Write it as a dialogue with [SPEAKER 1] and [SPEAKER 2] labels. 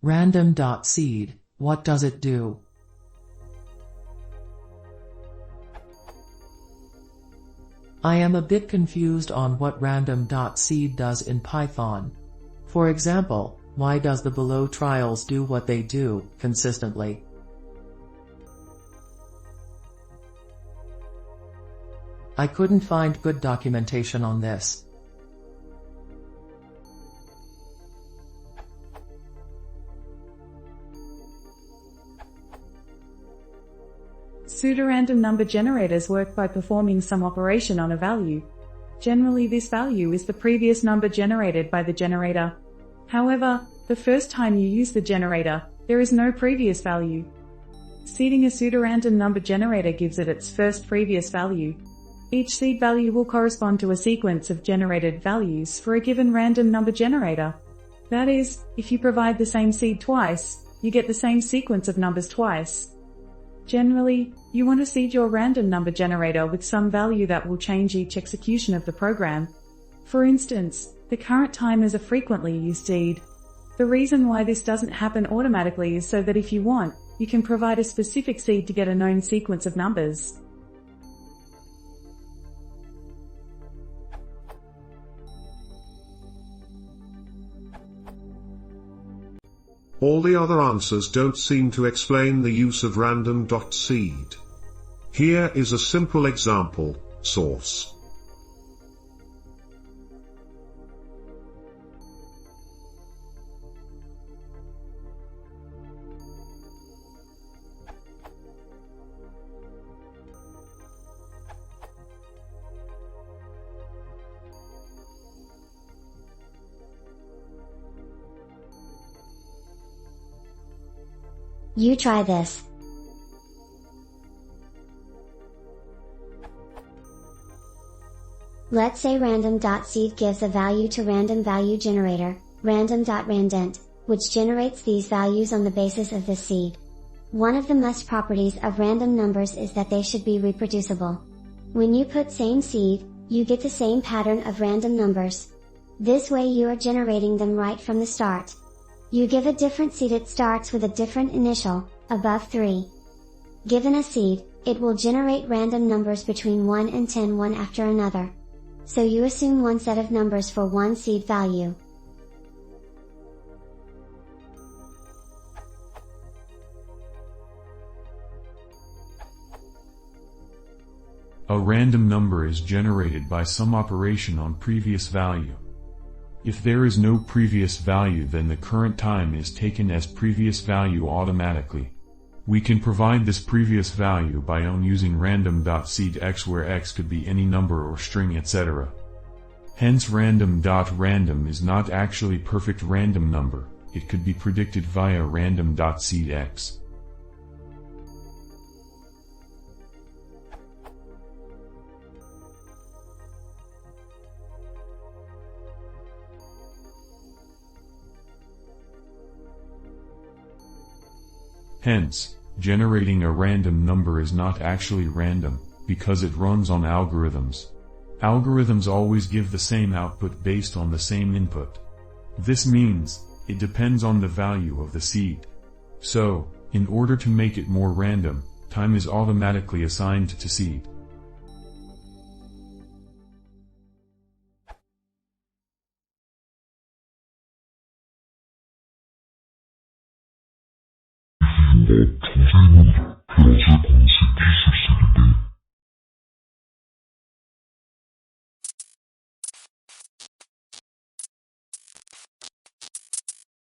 [SPEAKER 1] Random.seed, what does it do? I am a bit confused on what random.seed does in Python. For example, why does the below trials do what they do, consistently? I couldn't find good documentation on this.
[SPEAKER 2] Pseudorandom number generators work by performing some operation on a value. Generally, this value is the previous number generated by the generator. However, the first time you use the generator, there is no previous value. Seeding a pseudorandom number generator gives it its first previous value. Each seed value will correspond to a sequence of generated values for a given random number generator. That is, if you provide the same seed twice, you get the same sequence of numbers twice. Generally, you want to seed your random number generator with some value that will change each execution of the program. For instance, the current time is a frequently used seed. The reason why this doesn't happen automatically is so that if you want, you can provide a specific seed to get a known sequence of numbers.
[SPEAKER 3] All the other answers don't seem to explain the use of random.seed. Here is a simple example. Source.
[SPEAKER 4] You try this. Let's say random.seed gives a value to random value generator, random.randent, which generates these values on the basis of this seed. One of the must properties of random numbers is that they should be reproducible. When you put same seed, you get the same pattern of random numbers. This way you are generating them right from the start. You give a different seed, it starts with a different initial, above 3. Given a seed, it will generate random numbers between 1 and 10 one after another. So you assume one set of numbers for one seed value.
[SPEAKER 5] A random number is generated by some operation on previous value. If there is no previous value, then the current time is taken as previous value automatically. We can provide this previous value by using random.seed x, where x could be any number or string, etc. Hence random.random is not actually perfect random number, it could be predicted via random.seed x. Hence, generating a random number is not actually random, because it runs on algorithms. Algorithms always give the same output based on the same input. This means, it depends on the value of the seed. So, in order to make it more random, time is automatically assigned to seed.
[SPEAKER 6] The